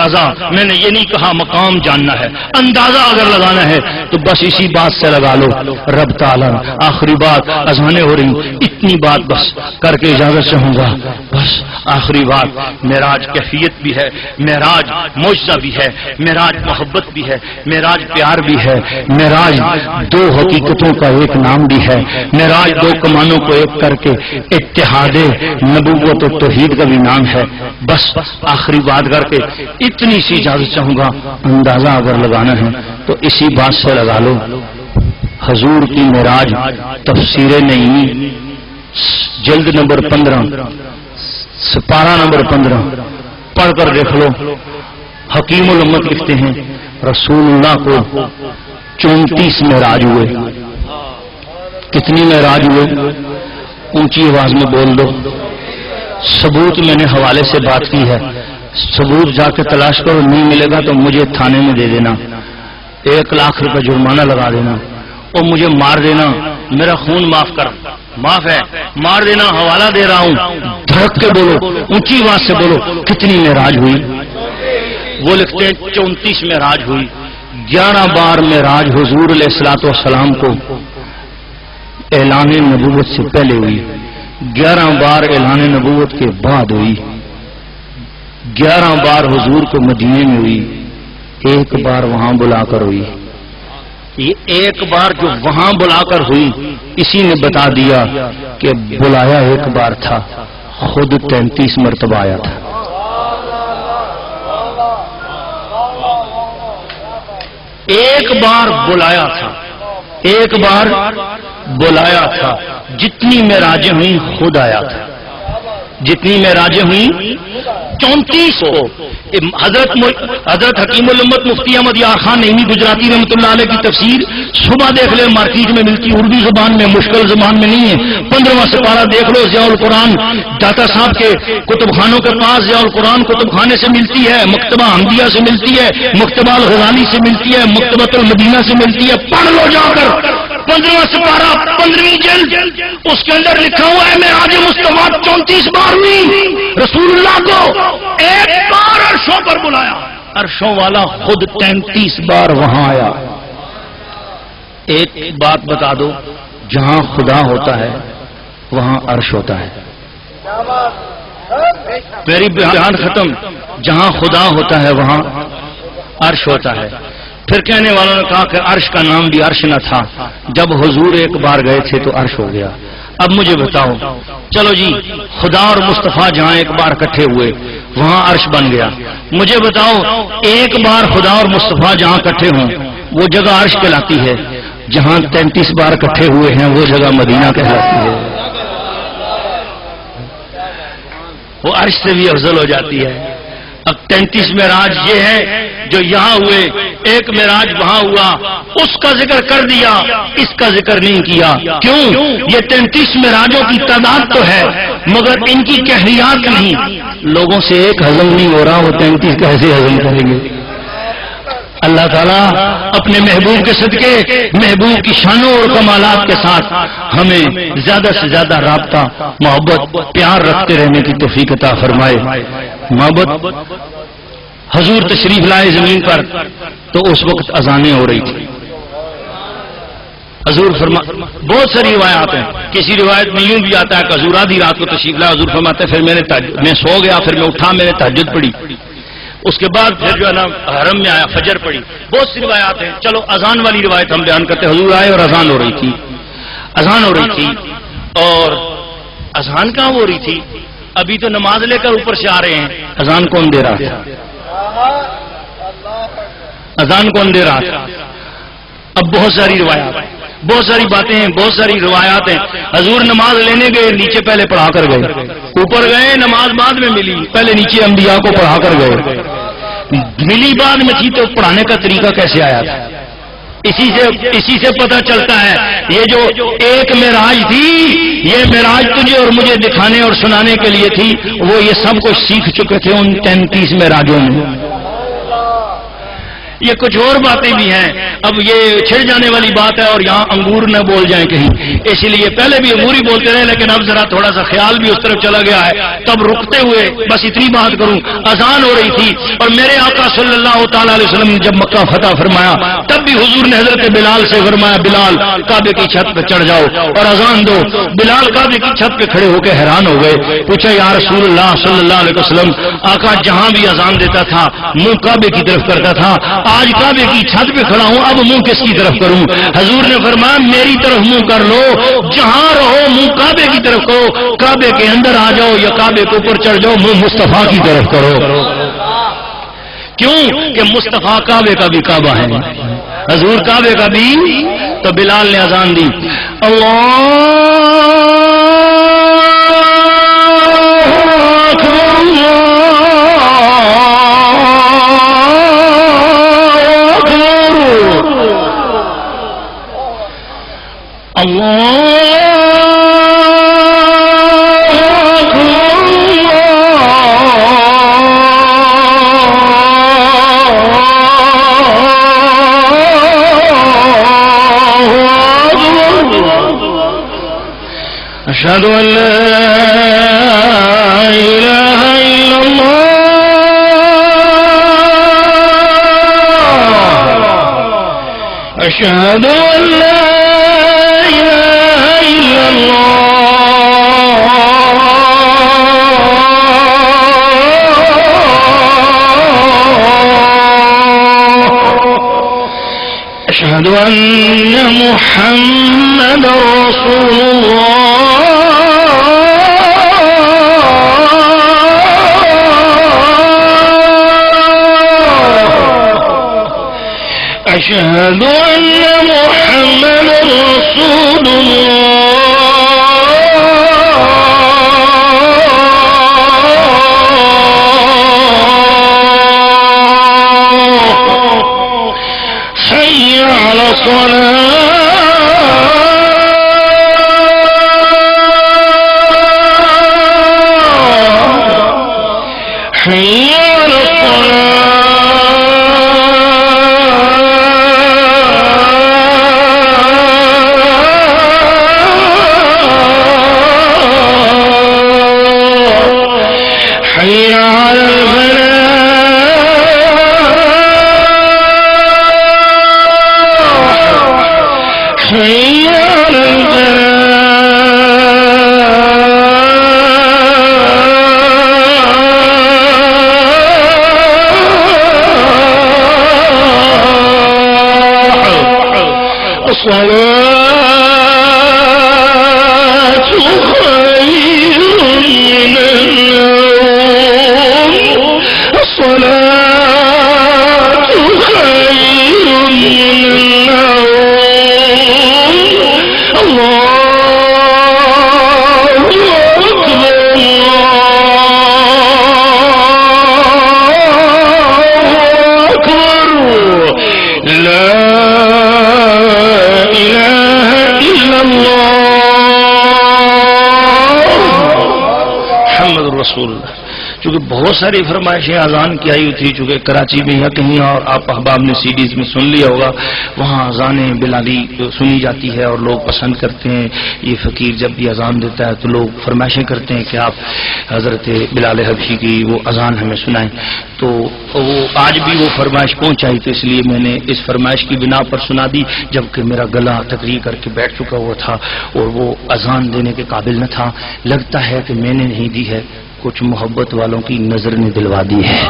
اندازہ، میں نے یہ نہیں کہا مقام جاننا ہے، اندازہ اگر لگانا ہے تو بس اسی بات سے لگا لو، رب تعالیٰ آخری بات، اذانیں ہو رہی، اتنی بات بس کر کے اجازت چاہوں گا، بس آخری بات، معراج کیفیت بھی ہے، معراج معجزہ بھی ہے، معراج محبت بھی ہے، معراج پیار بھی ہے، معراج دو حقیقتوں کا ایک نام بھی ہے، معراج دو کمانوں کو ایک کر کے اتحاد نبوت و توحید کا بھی نام ہے۔ بس آخری بات کر کے اتنی سی اجازت چاہوں گا، اندازہ اگر لگانا ہے تو اسی بات سے لگا لو، حضور کی معراج تفسیر نعیمی جلد نمبر 15 سپارہ نمبر 15 پڑھ کر دیکھ لو، حکیم الامت لکھتے ہیں رسول اللہ کو 34 معراج ہوئے۔ کتنی معراج ہوئے؟ اونچی آواز میں بول دو۔ ثبوت میں نے حوالے سے بات کی ہے، ثبوت جا کے تلاش کرو، نہیں ملے گا تو مجھے تھانے میں دے دینا، 1 لاکھ روپے جرمانہ لگا دینا اور مجھے مار دینا، میرا خون معاف کر، معاف ہے، مار دینا، حوالہ دے رہا ہوں، دھڑک کے بولو، اونچی آواز سے بولو، کتنی معراج ہوئی؟ وہ لکھتے ہیں 34 معراج ہوئی، 11 بار معراج حضور علیہ الصلوۃ والسلام کو اعلان نبوت سے پہلے ہوئی، 11 بار اعلان نبوت کے بعد ہوئی، 11 بار حضور کو مدینے میں ہوئی، 1 بار وہاں بلا کر ہوئی۔ یہ 1 بار جو وہاں بلا کر ہوئی، اسی نے بتا دیا کہ بلایا 1 بار تھا، خود 33 مرتبہ آیا تھا۔ 1 بار بلایا تھا، 1 بار بلایا تھا، جتنی معراجیں ہوئیں خود آیا تھا، جتنی معراجیں ہوئیں 34 ہو۔ حضرت حکیم الامت مفتی احمد یار خان نعیمی گجراتی رحمۃ اللہ علیہ کی تفسیر صبح دیکھ لے، مارکیٹ میں ملتی، اردو زبان میں، مشکل زبان میں نہیں ہے، 15واں سپارہ دیکھ لو، ضیاء القرآن داتا صاحب کے کتب خانوں کے پاس ضیاء القرآن کتب خانے سے ملتی ہے، مکتبہ حمدیہ سے ملتی ہے، مکتبہ الغزالی سے ملتی ہے، مکتبۃ المدینہ سے ملتی ہے، پڑھ لو جا کر 15واں سپارہ 15ویں جلد، اس کے اندر لکھا ہوا ہے معراج مصطفیٰ 34 بار ہوئی، رسول اللہ کو 1 بار عرشوں پر بلایا، عرشوں والا خود 33 بار وہاں آیا۔ ایک بات بتا دو، جہاں خدا ہوتا ہے وہاں عرش ہوتا ہے، میری بیان ختم، جہاں خدا ہوتا ہے وہاں عرش ہوتا ہے۔ پھر کہنے والوں نے کہا کہ عرش کا نام بھی عرش نہ تھا، جب حضور 1 بار گئے تھے تو عرش ہو گیا۔ اب مجھے بتاؤ، چلو جی خدا اور مصطفیٰ جہاں 1 بار اکٹھے ہوئے وہاں عرش بن گیا، مجھے بتاؤ 1 بار خدا اور مصطفیٰ جہاں اکٹھے ہوں وہ جگہ عرش کہلاتی ہے، جہاں 33 بار اکٹھے ہوئے ہیں وہ جگہ مدینہ کہلاتی ہے، وہ عرش سے بھی افضل ہو جاتی ہے۔ اب 33 معراج یہ ہے جو یہاں ہوئے، 1 معراج وہاں ہوا، اس کا ذکر کر دیا، اس کا ذکر نہیں کیا، کیوں؟ یہ 33 معراجوں کی تعداد تو ہے مگر ان کی کیفیات نہیں، لوگوں سے ایک ہضم نہیں ہو رہا، وہ 33 کیسے ہضم کریں گے؟ اللہ تعالیٰ اپنے محبوب کے صدقے، محبوب کی شانوں اور کمالات کے ساتھ ہمیں زیادہ سے زیادہ رابطہ، محبت، پیار رکھتے رہنے کی توفیق عطا فرمائے۔ محبت، حضور تشریف لائے زمین پر تو اس وقت اذانیں ہو رہی تھی، حضور بہت ساری روایات ہیں، کسی روایت میں یوں بھی آتا ہے کہ حضور آدھی رات کو تشریف لائے، حضور فرماتے پھر میں سو گیا، پھر میں اٹھا، میں نے تہجد پڑھی، اس کے بعد پھر جو ہے نا حرم میں آیا، فجر پڑھی، بہت سی روایات ہیں۔ چلو اذان والی روایت ہم بیان کرتے، حضور آئے اور اذان ہو رہی تھی، اذان ہو رہی تھی، اور اذان کہاں ہو رہی تھی؟ ابھی تو نماز لے کر اوپر سے آ رہے ہیں، اذان کون دے رہا تھا؟ اذان کون دے رہا تھا؟ اب بہت ساری روایات، بہت ساری باتیں ہیں، بہت ساری روایات ہیں۔ حضور نماز لینے گئے، نیچے پہلے پڑھا کر گئے، اوپر گئے نماز بعد میں ملی، پہلے نیچے انبیاء کو پڑھا کر گئے، ملی بعد میں تھی، تو پڑھانے کا طریقہ کیسے آیا تھا؟ اسی سے پتہ چلتا ہے یہ جو 1 معراج تھی، یہ معراج تجھے اور مجھے دکھانے اور سنانے کے لیے تھی، وہ یہ سب کچھ سیکھ چکے تھے ان 33 معراجوں میں۔ یہ کچھ اور باتیں بھی ہیں. اب یہ چھڑ جانے والی بات ہے اور یہاں انگور نہ بول جائیں کہیں، اس لیے پہلے بھی انگور ہی بولتے رہے، لیکن اب ذرا تھوڑا سا خیال بھی اس طرف چلا گیا ہے. تب رکتے ہوئے بس اتنی بات کروں، اذان ہو رہی تھی اور میرے آقا صلی اللہ تعالی علیہ وسلم نے جب مکہ فتح فرمایا تب بھی حضور نے حضرت بلال سے فرمایا بلال کعبے کی چھت پہ چڑھ جاؤ اور اذان دو. بلال کعبے کی چھت پہ کھڑے ہو کے حیران ہو گئے. پوچھا یا رسول اللہ صلی اللہ علیہ وسلم، آقا جہاں بھی اذان دیتا تھا منہ کعبے کی طرف کرتا تھا، آج کعبے کی چھت پہ کھڑا ہوں اب منہ کس کی طرف کروں؟ حضور نے فرمایا میری طرف منہ کر لو، جہاں رہو منہ کعبے کی طرف کرو، کعبے کے اندر آ جاؤ یا کعبے کے اوپر چڑھ جاؤ منہ مصطفیٰ کی طرف کرو. کیوں کہ مصطفیٰ کعبے کا بھی کعبہ ہے، حضور کعبے کا بھی. تو بلال نے اذان دی، أشهد أن لا إله إلا الله أشهد أن لا إله إلا الله أشهد أن محمد رسول الله أشهد أن محمد رسول الله حي على الصلاة حي على الصلاة خير من النوم الصلاة خير من النوم الله أكبر الله أكبر لا رسول اللہ. چونکہ بہت ساری فرمائشیں اذان کی آئی تھی، چونکہ کراچی میں یا کہیں اور آپ احباب نے سی ڈیز میں سن لیا ہوگا، وہاں اذانیں بلالی سنی جاتی ہے اور لوگ پسند کرتے ہیں. یہ فقیر جب بھی اذان دیتا ہے تو لوگ فرمائشیں کرتے ہیں کہ آپ حضرت بلال حبشی کی وہ اذان ہمیں سنائیں. تو وہ آج بھی وہ فرمائش پہنچائی تو اس لیے میں نے اس فرمائش کی بنا پر سنا دی، جبکہ میرا گلا تقریر کر کے بیٹھ چکا ہوا تھا اور وہ اذان دینے کے قابل نہ تھا. لگتا ہے کہ میں نے نہیں دی ہے، کچھ محبت والوں کی نظر نے دلوا دی ہے.